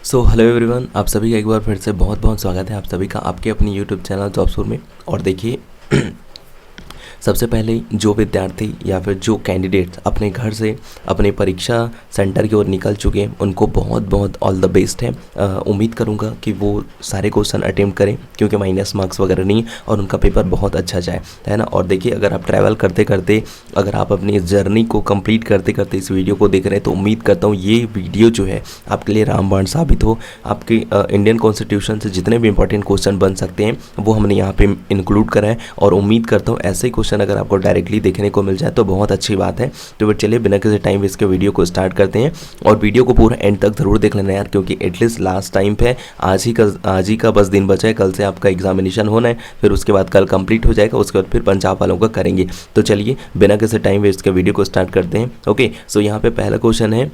So hello everyone, आप सभी का एक बार फिर से बहुत बहुत स्वागत है आप सभी का आपके अपनी यूट्यूब चैनल जॉब्स में। और देखिए सबसे पहले जो विद्यार्थी या फिर जो कैंडिडेट्स अपने घर से अपने परीक्षा सेंटर की ओर निकल चुके हैं उनको बहुत बहुत ऑल द बेस्ट है। उम्मीद करूंगा कि वो सारे क्वेश्चन अटेम्प्ट करें क्योंकि माइनस मार्क्स वगैरह नहीं और उनका पेपर बहुत अच्छा जाए, है ना। और देखिए अगर आप ट्रैवल करते करते अगर आप अपनी इस जर्नी को कंप्लीट करते करते इस वीडियो को देख रहे हैं तो उम्मीद करता हूँ ये वीडियो जो है आपके लिए रामबाण साबित हो। आपके इंडियन कॉन्स्टिट्यूशन से जितने भी इंपॉर्टेंट क्वेश्चन बन सकते हैं वो हमने यहाँ पे इंक्लूड करा है और उम्मीद करता हूँ ऐसे क्वेश्चन अगर आपको डायरेक्टली देखने को मिल जाए तो बहुत अच्छी बात है। तो फिर चलिए बिना किसी टाइम वेस्ट के वीडियो को स्टार्ट करते हैं और वीडियो को पूरा एंड तक ज़रूर देख लेना यार, क्योंकि एटलीस्ट लास्ट टाइम पे आज ही का बस दिन बचा है। कल से आपका एग्जामिनेशन होना है, फिर उसके बाद कल कंप्लीट हो जाएगा, उसके बाद फिर पंजाब वालों का करेंगे। तो चलिए बिना किसी टाइम वेस्ट के वीडियो को स्टार्ट करते हैं। ओके, सो यहाँ पे पहला क्वेश्चन है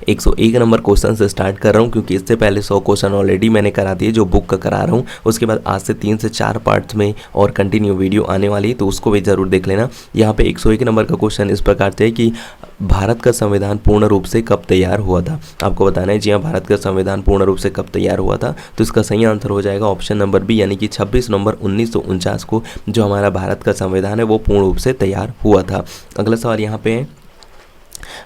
101 नंबर क्वेश्चन से स्टार्ट कर रहा हूँ क्योंकि इससे पहले 100 क्वेश्चन ऑलरेडी मैंने करा दिए जो बुक का करा रहा हूँ। उसके बाद आज से 3 से 4 पार्ट्स में और कंटिन्यू वीडियो आने वाली है तो उसको भी ज़रूर देख लेना। यहाँ पे 101 नंबर का क्वेश्चन इस प्रकार से है कि भारत का संविधान पूर्ण रूप से कब तैयार हुआ था। आपको बताना है जी हाँ, भारत का संविधान पूर्ण रूप से कब तैयार हुआ था। तो इसका सही आंसर हो जाएगा ऑप्शन नंबर बी, यानी कि 26 नवंबर 1949 को जो हमारा भारत का संविधान है वो पूर्ण रूप से तैयार हुआ था। अगला सवाल यहाँ पे है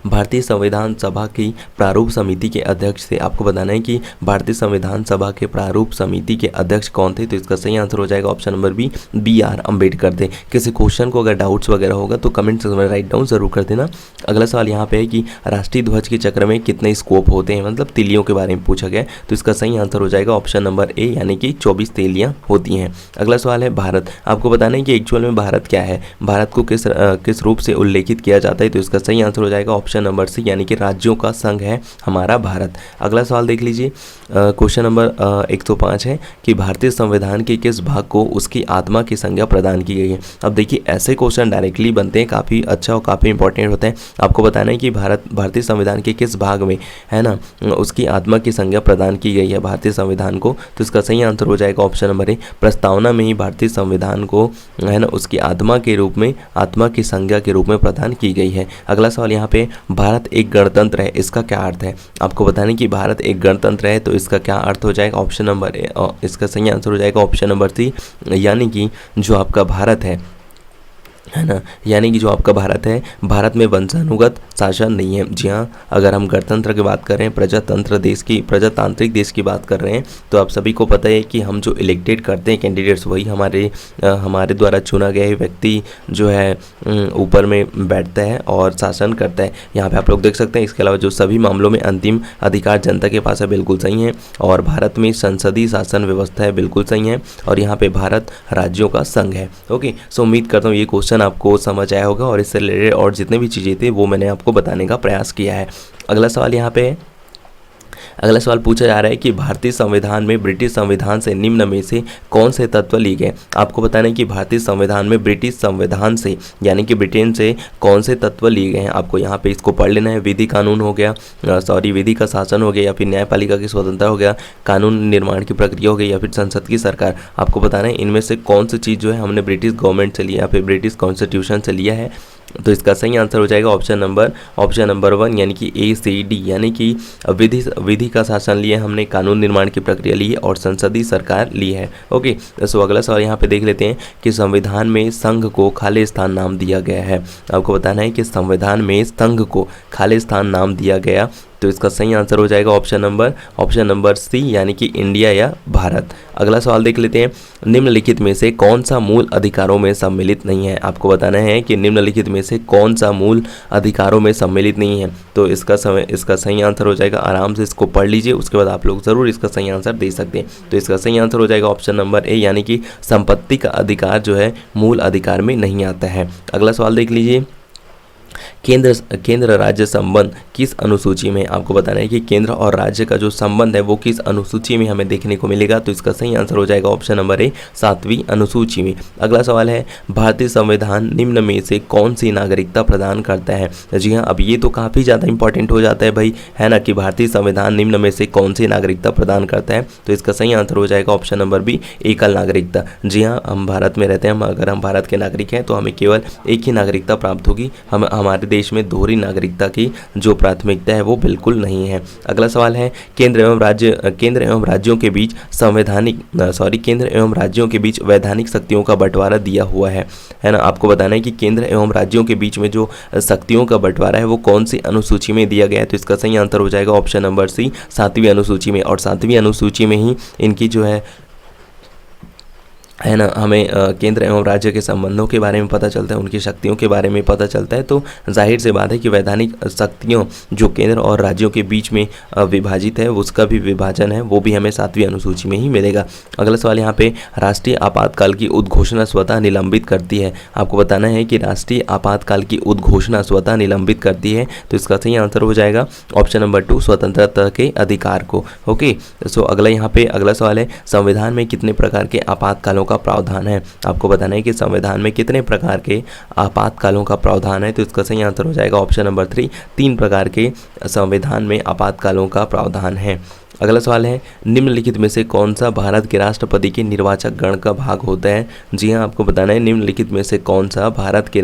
भारतीय संविधान सभा की प्रारूप समिति के अध्यक्ष से। आपको बताना है कि भारतीय संविधान सभा के प्रारूप समिति के अध्यक्ष कौन थे। तो इसका सही आंसर हो जाएगा option number B, BR Ambedkar थे। किसी क्वेश्चन को अगर डाउट्स वगैरह होगा तो कमेंट सेक्शन में राइट डाउन जरूर कर देना। अगला सवाल यहाँ पे है कि राष्ट्रीय ध्वज के चक्र में कितने स्कोप होते हैं, मतलब तिलियों के बारे में पूछा गया। तो इसका सही आंसर हो जाएगा ऑप्शन नंबर ए, यानी कि 24 तिलियाँ होती हैं। अगला सवाल है भारत। आपको बताना है कि एक्चुअल में भारत क्या है, भारत को किस रूप से उल्लेखित किया जाता है। तो इसका सही आंसर हो जाएगा ऑप्शन नंबर सी, यानी कि राज्यों का संघ है हमारा भारत। अगला सवाल देख लीजिए, क्वेश्चन नंबर 105 है कि भारतीय संविधान के किस भाग को उसकी आत्मा की संज्ञा प्रदान की गई है। अब देखिए ऐसे क्वेश्चन डायरेक्टली बनते हैं, काफ़ी अच्छा और काफ़ी इंपॉर्टेंट होते हैं। आपको बताना है कि भारतीय संविधान के किस भाग में, है ना, उसकी आत्मा की संज्ञा प्रदान की गई है भारतीय संविधान को। तो इसका सही आंसर हो जाएगा ऑप्शन नंबर ए, प्रस्तावना में ही भारतीय संविधान को, है ना, उसकी आत्मा के रूप में, आत्मा की संज्ञा के रूप में प्रदान की गई है। अगला सवाल यहाँ पे भारत एक गणतंत्र है, इसका क्या अर्थ है। आपको बताने कि भारत एक गणतंत्र है तो इसका क्या अर्थ हो जाएगा ऑप्शन नंबर ए, इसका सही आंसर हो जाएगा ऑप्शन नंबर सी, यानी कि जो आपका भारत है ना, यानी कि जो आपका भारत है, भारत में वंशानुगत शासन नहीं है। जी हाँ, अगर हम गणतंत्र की बात कर रहे हैं, प्रजातांत्रिक देश की बात कर रहे हैं, तो आप सभी को पता है कि हम जो इलेक्टेड करते हैं कैंडिडेट्स वही हमारे द्वारा चुना गया व्यक्ति जो है ऊपर में बैठता है और शासन करता है। यहाँ पे आप लोग देख सकते हैं। इसके अलावा जो सभी मामलों में अंतिम अधिकार जनता के पास है, बिल्कुल सही है। और भारत में संसदीय शासन व्यवस्था है, बिल्कुल सही है। और यहाँ पे भारत राज्यों का संघ है। ओके, सो उम्मीद करता हूँ ये क्वेश्चन आपको समझ आया होगा और इससे रिलेटेड और जितने भी चीज़ें थी वो मैंने आपको बताने का प्रयास किया है। अगला सवाल यहाँ पे है, अगला सवाल पूछा जा रहा है कि भारतीय संविधान में ब्रिटिश संविधान से निम्न में से कौन से तत्व लिए गए। आपको बताना है कि भारतीय संविधान में ब्रिटिश संविधान से, यानी कि ब्रिटेन से कौन से तत्व लिए गए हैं। आपको यहाँ पे इसको पढ़ लेना है। विधि कानून हो गया, विधि का शासन हो गया, या फिर न्यायपालिका की स्वतंत्रता हो गया, कानून निर्माण की प्रक्रिया हो गई, या फिर संसद की सरकार। आपको बताना है इनमें से कौन सी चीज़ जो है हमने ब्रिटिश गवर्नमेंट से लिया या फिर ब्रिटिश कॉन्स्टिट्यूशन से लिया है। तो इसका सही आंसर हो जाएगा ऑप्शन नंबर 1, यानी कि ACD, यानी कि विधि का शासन लिया हमने, कानून निर्माण की प्रक्रिया ली है और संसदीय सरकार ली है। ओके, तो अगला सवाल यहाँ पे देख लेते हैं कि संविधान में संघ को खाली स्थान नाम दिया गया है। आपको बताना है कि संविधान में संघ को खाली स्थान नाम दिया गया। तो इसका सही आंसर हो जाएगा ऑप्शन नंबर सी, यानी कि इंडिया या भारत। अगला सवाल देख लेते हैं, निम्नलिखित में से कौन सा मूल अधिकारों में सम्मिलित नहीं है। आपको बताना है कि निम्नलिखित में से कौन सा मूल अधिकारों में सम्मिलित नहीं है। तो इसका सही आंसर हो जाएगा, आराम से इसको पढ़ लीजिए, उसके बाद आप लोग ज़रूर इसका सही आंसर दे सकते हैं। तो इसका सही आंसर हो जाएगा ऑप्शन नंबर ए, यानी कि संपत्ति का अधिकार जो है मूल अधिकार में नहीं आता है। अगला सवाल देख लीजिए, केंद्र राज्य संबंध किस अनुसूची में। आपको बताना है कि केंद्र और राज्य का जो संबंध है वो किस अनुसूची में हमें देखने को मिलेगा। तो इसका सही आंसर हो जाएगा ऑप्शन नंबर ए, 7वीं अनुसूची में। अगला सवाल है, भारतीय संविधान निम्न में से कौन सी नागरिकता प्रदान करता है। जी हाँ, अब ये तो काफ़ी ज़्यादा इंपॉर्टेंट हो जाता है भाई, है ना, कि भारतीय संविधान निम्न में से कौन सी नागरिकता प्रदान करता है। तो इसका सही आंसर हो जाएगा ऑप्शन नंबर बी, एकल नागरिकता। जी हाँ, हम भारत में रहते हैं, अगर हम भारत के नागरिक हैं तो हमें केवल एक ही नागरिकता प्राप्त होगी। हमारे देश में दोहरी नागरिकता की जो प्राथमिकता है वो बिल्कुल नहीं है। अगला सवाल है, केंद्र एवं राज्यों के बीच केंद्र एवं राज्यों के बीच वैधानिक शक्तियों का बंटवारा दिया हुआ है ना। आपको बताना है कि केंद्र एवं राज्यों के बीच में जो शक्तियों का बंटवारा है वो कौन सी अनुसूची में दिया गया है, तो इसका सही आंसर हो जाएगा ऑप्शन नंबर सी, 7वीं अनुसूची में। और 7वीं अनुसूची में ही इनकी जो है ना, हमें केंद्र एवं राज्य के संबंधों के बारे में पता चलता है, उनकी शक्तियों के बारे में पता चलता है। तो जाहिर सी बात है कि वैधानिक शक्तियों जो केंद्र और राज्यों के बीच में विभाजित है, उसका भी विभाजन है वो भी हमें 7वीं अनुसूची में ही मिलेगा। अगला सवाल यहाँ पे, राष्ट्रीय आपातकाल की उद्घोषणा स्वतः निलंबित करती है। आपको बताना है कि राष्ट्रीय आपातकाल की उद्घोषणा स्वतः निलंबित करती है, तो इसका सही आंसर हो जाएगा ऑप्शन नंबर 2, स्वतंत्रता के अधिकार को। ओके, सो अगला यहाँ पे अगला सवाल है, संविधान में कितने प्रकार के आपातकालों का प्रावधान है। आपको बताना है कि संविधान में कितने प्रकार के आपातकालों का प्रावधान है, तो इसका सही आंसर हो जाएगा ऑप्शन नंबर 3, 3 प्रकार के संविधान में आपातकालों का प्रावधान है। अगला सवाल है, निम्नलिखित में से कौन सा भारत के राष्ट्रपति के निर्वाचक गण का भाग होता है। जी हाँ, आपको बताना है निम्नलिखित में से कौन सा भारत के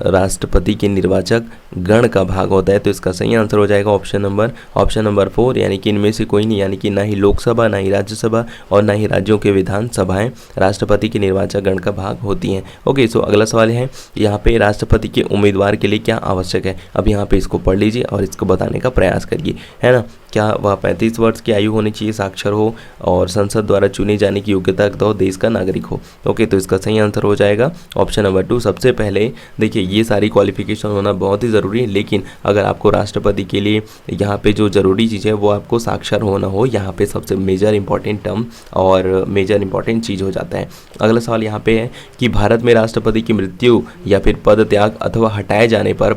राष्ट्रपति के निर्वाचक गण का भाग होता है, तो इसका सही आंसर हो जाएगा ऑप्शन नंबर 4, यानी कि इनमें से कोई नहीं, यानी कि ना ही लोकसभा, ना ही राज्यसभा और ना ही राज्यों के विधानसभाएं राष्ट्रपति के निर्वाचक गण का भाग होती हैं। ओके, सो अगला सवाल है, यहाँ पे राष्ट्रपति के उम्मीदवार के लिए क्या आवश्यक है। अब यहाँ पे इसको पढ़ लीजिए और इसको बताने का प्रयास करिए, है ना। क्या वह 35 वर्ष की आयु होनी चाहिए, साक्षर हो और संसद द्वारा चुने जाने की योग्यता रखता हो, देश का नागरिक हो। ओके, तो इसका सही आंसर हो जाएगा ऑप्शन नंबर 2। सबसे पहले देखिए, ये सारी क्वालिफिकेशन होना बहुत ही ज़रूरी है, लेकिन अगर आपको राष्ट्रपति के लिए यहाँ पे जो ज़रूरी चीज़ है वो आपको साक्षर होना हो, यहाँ पे सबसे मेजर इंपॉर्टेंट टर्म और मेजर इंपॉर्टेंट चीज़ हो जाता है। अगला सवाल यहाँ पे है कि भारत में राष्ट्रपति की मृत्यु या फिर पद त्याग अथवा हटाए जाने पर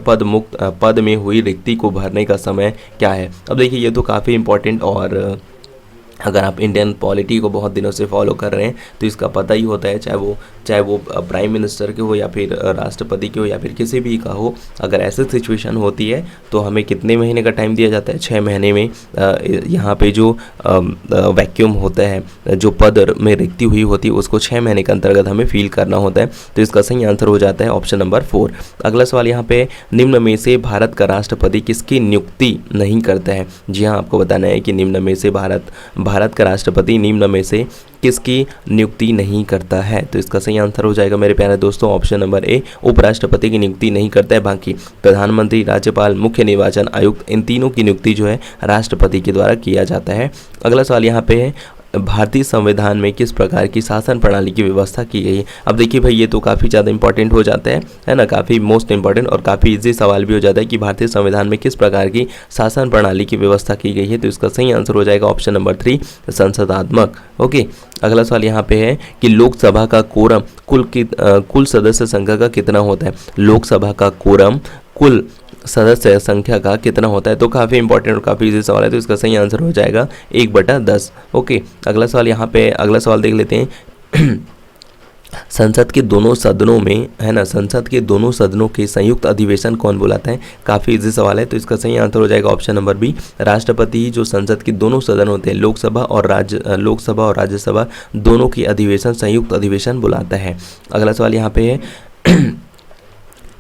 पद में हुई रिक्ति को भरने का समय क्या है। अब देखिए, ये तो काफ़ी इंपॉर्टेंट, और अगर आप इंडियन पॉलिटी को बहुत दिनों से फॉलो कर रहे हैं तो इसका पता ही होता है, चाहे वो प्राइम मिनिस्टर के हो या फिर राष्ट्रपति के हो या फिर किसी भी का हो। अगर ऐसी सिचुएशन होती है तो हमें कितने महीने का टाइम दिया जाता है, 6 महीने में यहाँ पे जो वैक्यूम होता है, जो पद में रिक्ति हुई होती है, उसको 6 महीने के अंतर्गत हमें फील करना होता है, तो इसका सही आंसर हो जाता है ऑप्शन नंबर 4। अगला सवाल यहाँ पे, निम्न में से भारत का राष्ट्रपति किसकी नियुक्ति नहीं करता है। जी हाँ, आपको बताना है कि निम्न में से भारत का राष्ट्रपति निम्न में से किसकी नियुक्ति नहीं करता है, तो इसका सही आंसर हो जाएगा मेरे प्यारे दोस्तों ऑप्शन नंबर ए, उपराष्ट्रपति की नियुक्ति नहीं करता है। बाकी प्रधानमंत्री, राज्यपाल, मुख्य निर्वाचन आयुक्त, इन तीनों की नियुक्ति जो है राष्ट्रपति के द्वारा किया जाता है। अगला सवाल यहाँ पे है, भारतीय संविधान में किस प्रकार की शासन प्रणाली की व्यवस्था की गई है। अब देखिए भाई, ये तो काफ़ी ज़्यादा इंपॉर्टेंट हो जाता है ना, काफ़ी मोस्ट इंपॉर्टेंट और काफ़ी इजी सवाल भी हो जाता है कि भारतीय संविधान में किस प्रकार की शासन प्रणाली की व्यवस्था की गई है, तो इसका सही आंसर हो जाएगा ऑप्शन नंबर 3, संसदात्मक। ओके, अगला सवाल यहाँ पे है कि लोकसभा का कोरम कुल सदस्य संख्या का कितना होता है। लोकसभा का कोरम कुल सदस्य संख्या का कितना होता है, तो काफ़ी इंपॉर्टेंट और काफ़ी इजी सवाल है, तो इसका सही आंसर हो जाएगा 1/10। ओके, अगला सवाल यहाँ पे अगला सवाल देख लेते हैं। संसद के दोनों सदनों में, है ना, संसद के दोनों सदनों के संयुक्त अधिवेशन कौन बुलाता है। काफ़ी इजी सवाल है, तो इसका सही आंसर हो जाएगा ऑप्शन नंबर बी, राष्ट्रपति। जो संसद के दोनों सदन होते हैं, लोकसभा और राज्यसभा दोनों की अधिवेशन संयुक्त अधिवेशन बुलाता है। अगला सवाल यहाँ पे है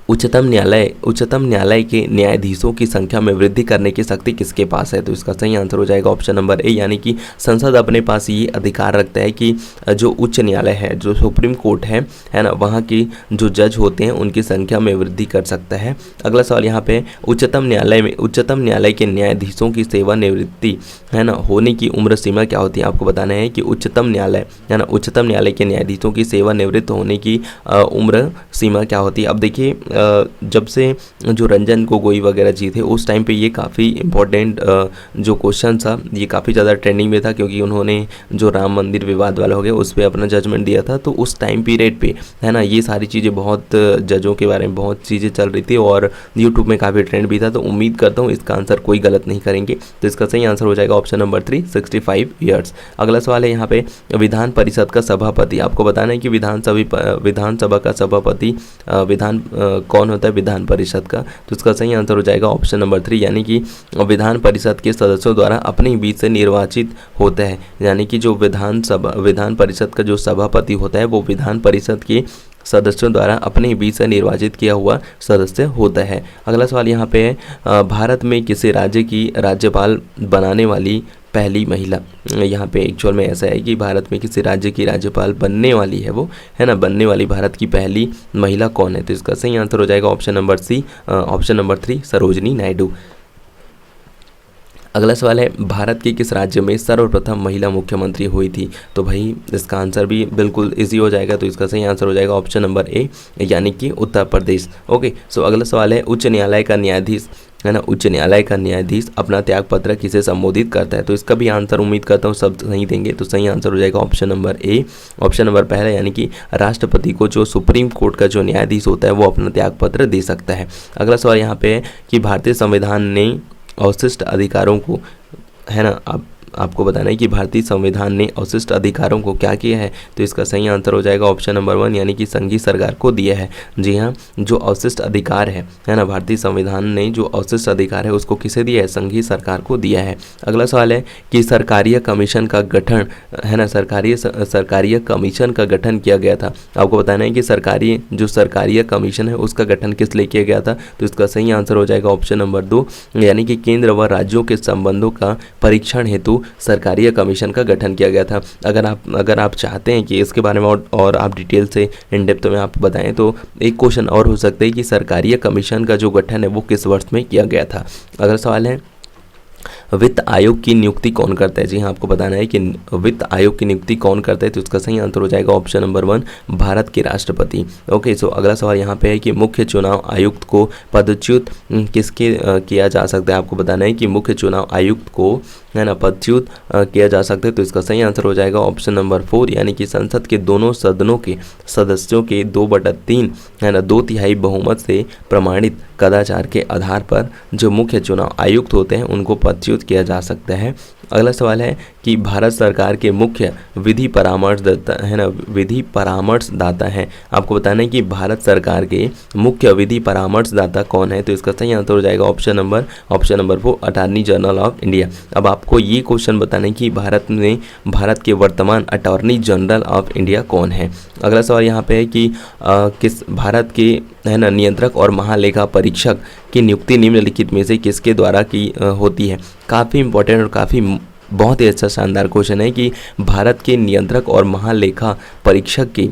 उच्चतम न्यायालय के न्यायाधीशों की संख्या में वृद्धि करने की शक्ति किसके पास है, तो इसका सही आंसर हो जाएगा ऑप्शन नंबर ए, यानी कि संसद अपने पास ये अधिकार रखता है कि जो उच्च न्यायालय है, जो सुप्रीम कोर्ट है ना, वहाँ की जो जज होते हैं उनकी संख्या में वृद्धि कर सकता है। अगला सवाल यहाँ पे, उच्चतम न्यायालय के न्यायाधीशों की सेवानिवृत्ति, है ना, होने की उम्र सीमा क्या होती है। आपको बताना है कि उच्चतम न्यायालय, है ना, उच्चतम न्यायालय के न्यायाधीशों की सेवानिवृत्त होने की उम्र सीमा क्या होती है। अब देखिए, जब से जो रंजन गोगोई वगैरह जी थे उस टाइम पे ये काफ़ी इम्पोर्टेंट जो क्वेश्चन था, ये काफ़ी ज़्यादा ट्रेंडिंग में था, क्योंकि उन्होंने जो राम मंदिर विवाद वाला हो गया उस पर अपना जजमेंट दिया था। तो उस टाइम पीरियड पे, है ना, ये सारी चीज़ें बहुत जजों के बारे में बहुत चीज़ें चल रही थी और यूट्यूब में काफ़ी ट्रेंड भी था। तो उम्मीद करता हूँ इसका आंसर कोई गलत नहीं करेंगे, तो इसका सही आंसर हो जाएगा ऑप्शन नंबर 3, 65 ईयर्स। अगला सवाल है यहाँ पे, विधान परिषद का सभापति। आपको बताना है कि विधानसभा का सभापति कौन होता है विधान परिषद का, तो इसका सही आंसर हो जाएगा ऑप्शन नंबर 3, यानी कि विधान परिषद के सदस्यों द्वारा अपने ही बीच से निर्वाचित होता है। यानी कि जो विधान परिषद का जो सभापति होता है वो विधान परिषद के सदस्यों द्वारा अपने ही बीच से निर्वाचित किया हुआ सदस्य होता है। अगला सवाल यहाँ पे है, भारत में किसी राज्य की राज्यपाल बनाने वाली पहली महिला। यहाँ पे एक्चुअल में ऐसा है कि भारत में किसी राज्य की राज्यपाल बनने वाली है, वो है ना, बनने वाली भारत की पहली महिला कौन है? तो इसका सही आंसर हो जाएगा option number C, option number 3 Sarojini Naidu. अगला सवाल है, भारत के किस राज्य में सर्वप्रथम महिला मुख्यमंत्री हुई थी? तो भाई इसका आंसर भी बिल्कुल इजी हो जाएगा, तो इसका सही आंसर हो जाएगा ऑप्शन नंबर ए, यानी कि उत्तर प्रदेश। ओके, सो अगला सवाल है, उच्च न्यायालय का न्यायाधीश, है ना, उच्च न्यायालय का न्यायाधीश अपना त्यागपत्र किसे संबोधित करता है? तो इसका भी आंसर उम्मीद करता हूँ सब सही देंगे, तो सही आंसर हो जाएगा option number A, option number पहला, यानी कि राष्ट्रपति को जो सुप्रीम कोर्ट का जो न्यायाधीश होता है वो अपना त्यागपत्र दे सकता है। अगला सवाल यहाँ पे है कि भारतीय संविधान ने अवशिष्ट अधिकारों को, है ना, आपको बताना है कि भारतीय संविधान ने अवशिष्ट अधिकारों को क्या किया है? तो इसका सही आंसर हो जाएगा ऑप्शन नंबर 1, यानी कि संघीय सरकार को दिया है। जी हाँ, जो अवशिष्ट अधिकार है ना, भारतीय संविधान ने जो अवशिष्ट अधिकार है उसको किसे दिया है? संघीय सरकार को दिया है। अगला सवाल है कि सरकारीय कमीशन का गठन, है ना, सरकारीय कमीशन का गठन किया गया था। आपको बताना है कि सरकारीय कमीशन है उसका गठन किस लिए किया गया था? तो इसका सही आंसर हो जाएगा ऑप्शन नंबर 2, यानी कि केंद्र व राज्यों के संबंधों का परीक्षण हेतु सरकारीय कमीशन का गठन किया गया था। अगर आप चाहते हैं कि इसके बारे में और आप डिटेल से इन डेप्थ में आप बताएं, तो एक क्वेश्चन और हो सकता है कि सरकारीय कमीशन का जो गठन है वो किस वर्ष में किया गया था। अगला सवाल है, वित्त आयोग की नियुक्ति कौन करता है? जी हाँ, आपको बताना है कि वित्त आयोग की नियुक्ति कौन करता है, तो इसका सही आंसर हो जाएगा ऑप्शन नंबर 1, भारत के राष्ट्रपति। ओके, सो अगला सवाल यहाँ पे है कि मुख्य चुनाव आयुक्त को पदच्युत किसके किया जा सकता है? आपको बताना है कि मुख्य चुनाव आयुक्त को, है ना, पदच्युत किया जा सकता है, तो इसका सही आंसर हो जाएगा ऑप्शन नंबर 4, यानी कि संसद के दोनों सदनों के सदस्यों के 2/3, है ना, 2/3 बहुमत से प्रमाणित कदाचार के आधार पर जो मुख्य चुनाव आयुक्त होते हैं उनको पदच्युत किया जा सकता है। अगला सवाल है कि भारत सरकार के मुख्य विधि परामर्शदाता, है ना, विधि परामर्शदाता है। आपको बताना है कि भारत सरकार के मुख्य विधि परामर्शदाता कौन है? तो इसका सही आंसर हो जाएगा option number 4, attorney general of India. अब आपको ये क्वेश्चन बताना है कि भारत के वर्तमान अटॉर्नी जनरल ऑफ इंडिया कौन है। अगला सवाल यहाँ पे है कि किस भारत के, है ना, नियंत्रक और महालेखा परीक्षक की नियुक्ति निम्नलिखित में से किसके द्वारा की होती है? काफ़ी इंपॉर्टेंट और काफ़ी बहुत ही अच्छा शानदार क्वेश्चन है कि भारत के नियंत्रक और महालेखा परीक्षक की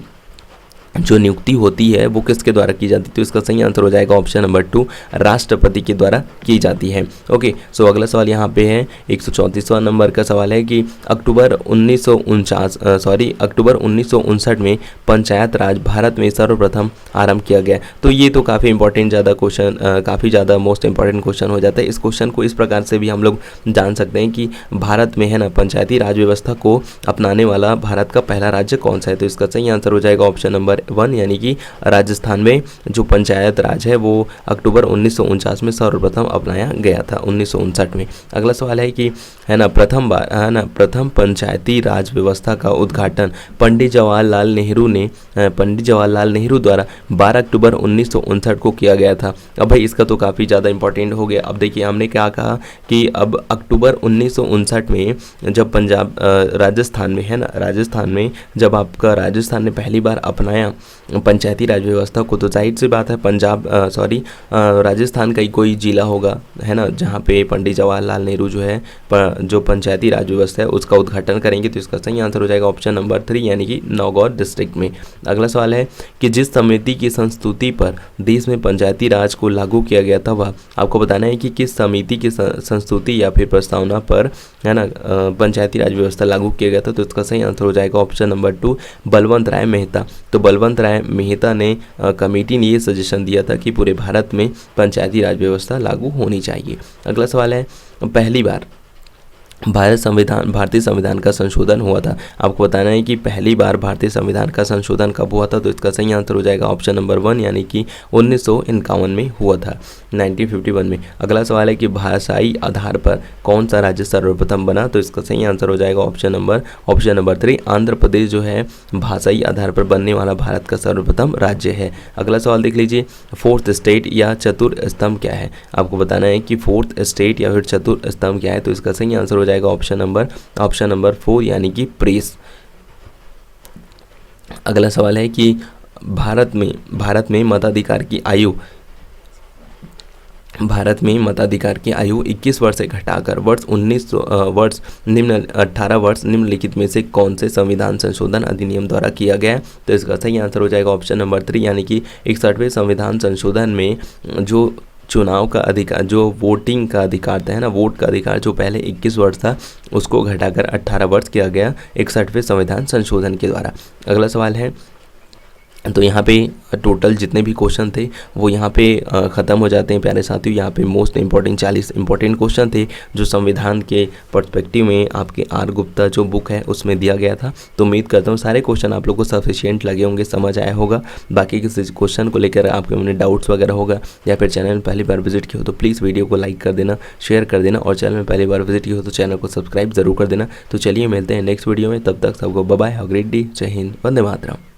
जो नियुक्ति होती है वो किसके द्वारा की जाती है? तो इसका सही आंसर हो जाएगा ऑप्शन नंबर 2, राष्ट्रपति के द्वारा की जाती है। ओके, सो अगला सवाल यहाँ पे है 134वां नंबर का सवाल है कि अक्टूबर 1959 में पंचायत राज भारत में सर्वप्रथम आरंभ किया गया। तो ये तो काफ़ी इंपॉर्टेंट काफ़ी ज़्यादा मोस्ट इंपॉर्टेंट क्वेश्चन हो जाता है। इस क्वेश्चन को इस प्रकार से भी हम लोग जान सकते हैं कि भारत में, है ना, पंचायती राज व्यवस्था को अपनाने वाला भारत का पहला राज्य कौन सा है? तो इसका सही आंसर हो जाएगा ऑप्शन नंबर 1, यानी कि राजस्थान में जो पंचायत राज है वो अक्टूबर 1949 में सर्वप्रथम अपनाया गया था, 1959 में। अगला सवाल है कि, है ना, प्रथम पंचायती राज व्यवस्था का उद्घाटन पंडित जवाहरलाल नेहरू द्वारा 12 अक्टूबर 1959 को किया गया था। अब भाई इसका तो काफ़ी ज़्यादा इंपॉर्टेंट हो गया। अब देखिए हमने क्या कहा कि अब अक्टूबर 1959 में जब राजस्थान में, है ना, राजस्थान में जब आपका राजस्थान ने पहली बार अपनाया पंचायती राज व्यवस्था को, तो जाहिर सी बात है राजस्थान का ही कोई जिला होगा, है ना, जहाँ पे पंडित जवाहरलाल नेहरू जो है जो पंचायती राज व्यवस्था है उसका उद्घाटन करेंगे। तो इसका सही आंसर हो जाएगा ऑप्शन नंबर 3, यानी कि नागौर डिस्ट्रिक्ट में। अगला सवाल है कि जिस समिति की संस्तुति पर देश में पंचायती राज को लागू किया गया था वह, आपको बताना है कि किस समिति की संस्तुति या फिर प्रस्तावना पर, है ना, पंचायती राज व्यवस्था लागू किया गया था। तो इसका सही आंसर हो जाएगा ऑप्शन नंबर 2, बलवंत राय मेहता। तो बलवंत राय मेहता ने कमेटी ने ये सजेशन दिया था कि पूरे भारत में पंचायती राज व्यवस्था लागू होनी चाहिए। अगला सवाल है, पहली बार भारतीय संविधान का संशोधन हुआ था। आपको बताना है कि पहली बार भारतीय संविधान का संशोधन कब हुआ था? तो इसका सही आंसर हो जाएगा ऑप्शन नंबर 1, यानी कि 1951 में हुआ था, 1951 में। अगला सवाल है कि भाषाई आधार पर कौन सा राज्य सर्वप्रथम बना? तो इसका सही आंसर हो जाएगा ऑप्शन नंबर 3, आंध्र प्रदेश जो है भाषाई आधार पर बनने वाला भारत का सर्वप्रथम राज्य है। अगला सवाल देख लीजिए, फोर्थ स्टेट या चतुर्स्तंभ क्या है? आपको बताना है कि फोर्थ स्टेट या फिर चतुर्स्तंभ क्या है? तो इसका सही आंसर जाएगा ऑप्शन नंबर 4, यानी कि प्रेस। अगला सवाल है कि भारत में मताधिकार की आयु 21 वर्ष से घटाकर वर्ष 18 वर्ष निम्नलिखित में से कौन से संविधान संशोधन अधिनियम द्वारा किया गया है? तो इसका सही आंसर हो जाएगा ऑप्शन नंबर 3, यानी कि 61वें संविधान संशोधन में जो चुनाव का अधिकार, जो वोटिंग का अधिकार था, है ना, वोट का अधिकार जो पहले 21 वर्ष था उसको घटाकर 18 वर्ष किया गया 61वें संविधान संशोधन के द्वारा। अगला सवाल है, तो यहाँ पे टोटल जितने भी क्वेश्चन थे वो यहाँ पे ख़त्म हो जाते हैं प्यारे साथियों। यहाँ पे मोस्ट इंपॉर्टेंट 40 इंपॉर्टेंट क्वेश्चन थे जो संविधान के पर्सपेक्टिव में आपके आर गुप्ता जो बुक है उसमें दिया गया था। तो उम्मीद करता हूँ सारे क्वेश्चन आप लोग को सफिशिएंट लगे होंगे, समझ आया होगा। बाकी किसी क्वेश्चन को लेकर आपके मन में डाउट्स वगैरह होगा या फिर चैनल में पहली बार विजिट किया हो तो प्लीज़ वीडियो को लाइक कर देना, शेयर कर देना, और चैनल में पहली बार विजिट किया हो तो चैनल को सब्सक्राइब जरूर कर देना। तो चलिए मिलते हैं नेक्स्ट वीडियो में, तब तक सबको bye bye, have a great day, जय हिंद, वंदे मातरम।